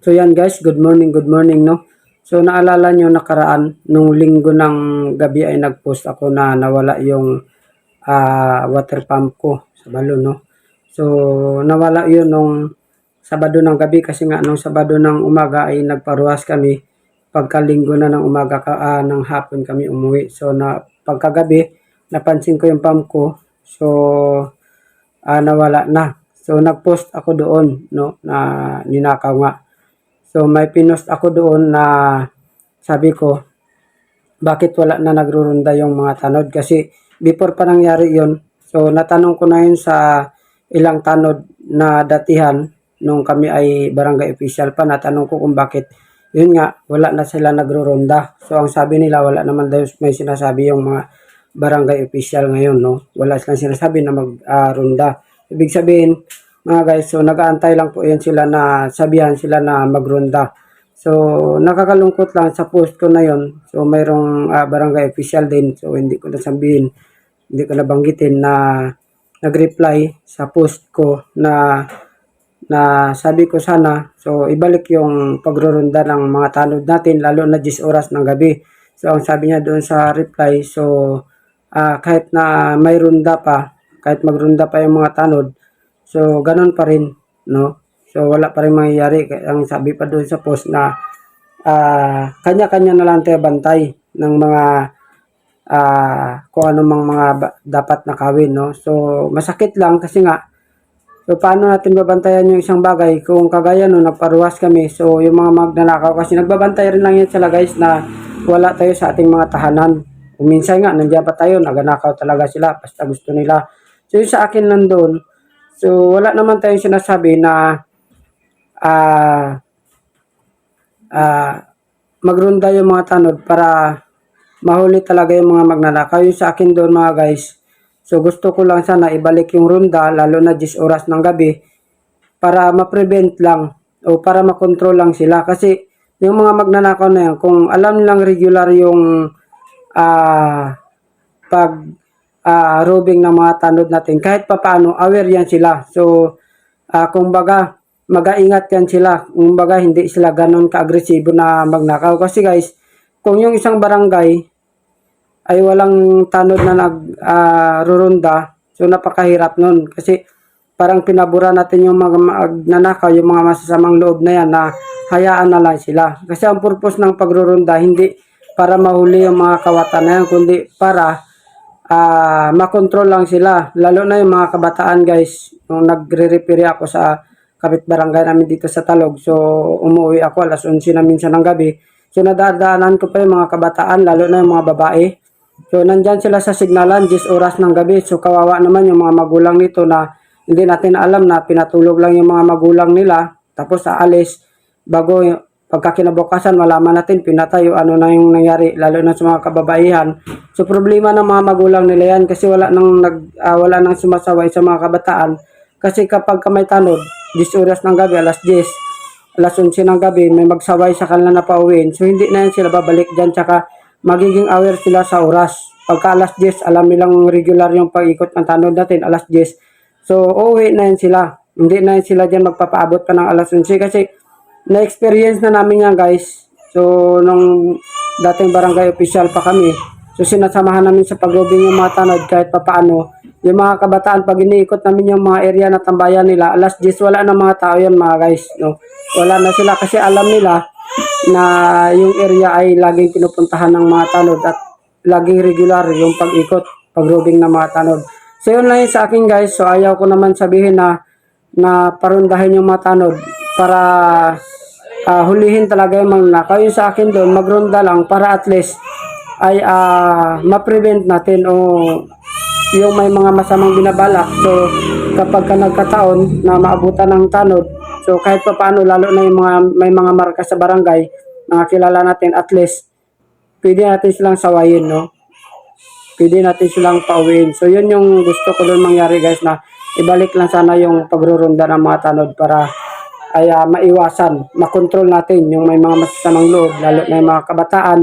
So yan guys, good morning no. So naalala nyo nakaraan, nung linggo ng gabi ay nag-post ako na nawala yung water pump ko sa balon no. So nawala yun nung Sabado ng gabi kasi nga nung Sabado ng umaga ay nagparuwas kami. Pagkalinggo na ng umaga ng hapon kami umuwi. So pagkagabi napansin ko yung pump ko. So nawala na. So nag-post ako doon no na ninakaw nga. So may pinost ako doon na sabi ko, bakit wala na nagrurunda yung mga tanod? Kasi before pa nangyari yon, so natanong ko na yun sa ilang tanod na datihan nung kami ay barangay official pa. Natanong ko kung bakit yun nga, wala na sila nagrurunda. So ang sabi nila, wala naman daw may sinasabi yung mga barangay official ngayon, no? Wala silang sinasabi na magrunda. Ibig sabihin, mga guys, so nag-aantay lang po yan sila na sabihan sila na magronda. So nakakalungkot lang sa post ko na yon. So mayroong barangay official din. So hindi ko na sabihin, hindi ko na banggitin na nag-reply sa post ko na sabi ko sana so ibalik yung pagroronda ng mga tanod natin lalo na 10 oras ng gabi. So ang sabi niya doon sa reply, so kahit na may runda pa, kahit magrunda pa yung mga tanod, so, ganun pa rin, no? So, wala pa rin mangyayari. Ang sabi pa doon sa post na kanya-kanya na lang tayo bantay ng mga kung ano mang mga dapat nakawin, no? So, masakit lang kasi nga, so, paano natin babantayan yung isang bagay kung kagaya no, nagparuwas kami. So, yung mga magnanakaw kasi nagbabantay rin lang yan sila guys na wala tayo sa ating mga tahanan. Kung minsan nga, nandiyan pa tayo, nagnanakaw talaga sila basta gusto nila. So, yung sa akin lang doon, so, wala naman tayong sinasabi na magrunda yung mga tanod para mahuli talaga yung mga magnanakaw. Yung sa akin doon mga guys, so gusto ko lang sana ibalik yung runda lalo na 10 oras ng gabi para ma-prevent lang o para makontrol lang sila. Kasi yung mga magnanakaw na yan, kung alam nilang regular yung pag robing ng mga tanod natin, kahit papaano aware yan sila. So kung baga mag-aingat yan sila, kung baga hindi sila ganon ka-agresibo na magnakaw. Kasi guys, kung yung isang barangay ay walang tanod na nagrurunda, so napakahirap nun. Kasi parang pinabura natin yung mga magnanakaw, yung mga masasamang loob na yan na hayaan na lang sila. Kasi ang purpose ng pagrurunda hindi para mahuli yung mga kawatan na yan, kundi para makontrol lang sila. Lalo na yung mga kabataan guys. Nung nagre-repair ako sa kapitbarangay namin dito sa Talog. So umuwi ako alas 11 na minsan ng gabi. So nadadaanan ko pa yung mga kabataan, lalo na yung mga babae. So nandyan sila sa signalan 10 oras ng gabi. So kawawa naman yung mga magulang nito na hindi natin alam na pinatulog lang yung mga magulang nila. Tapos aalis bago pagkakinabukasan malaman natin pinatay o ano na yung nangyari, lalo na sa mga kababaihan. So problema ng mga magulang nila yan kasi wala nang sumasaway sa mga kabataan. Kasi kapag may tanod 10 oras ng gabi, alas 10, alas 11 ng gabi, may magsaway sa kanila na pauwiin. So hindi na yan sila babalik dyan, tsaka magiging aware sila sa oras. Pagka alas 10, alam nilang regular yung pag-ikot ng tanod natin, alas 10. So uuwi na yan sila. Hindi na yan sila dyan magpapaabot pa ng alas 11 kasi na-experience na namin yan guys. So nung dating barangay official pa kami, so sinasamahan namin sa pagrobing yung mga tanod kahit papaano. Yung mga kabataan, pag iniikot namin yung mga area na tambayan nila, alas 10, wala na mga tao yan mga guys. No? Wala na sila kasi alam nila na yung area ay laging pinupuntahan ng mga tanod at laging regular yung pag-ikot, pag-robing ng mga tanod. So yun lang yun sa akin guys. So ayaw ko naman sabihin na parundahin yung mga tanod para hulihin talaga yung mga nakaw. Yung sa akin doon, magronda lang para at least ay ma-prevent natin o yung may mga masamang binabalak. So kapag ka nagkataon na maabutan ng tanod, so kahit pa paano, lalo na yung may mga marka sa barangay, mga kilala natin, at least pwede natin silang sawayin, no? Pwede natin silang pauwiin. So yun yung gusto ko doon mangyari guys, na ibalik lang sana yung pagrurunda ng mga tanod para ay maiwasan, makontrol natin yung may mga masasamang loob, lalo na yung mga kabataan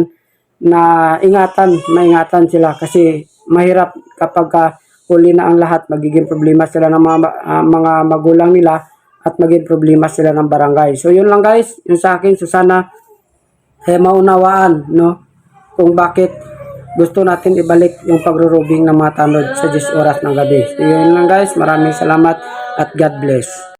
na maingatan sila kasi mahirap kapag huli na ang lahat, magiging problema sila ng mga magulang nila at maging problema sila ng barangay. So yun lang guys, yun sa akin. So sana maunawaan no kung bakit gusto natin ibalik yung pagro-robing ng mga tanod sa 10 oras ng gabi. So yun lang guys, maraming salamat at God bless.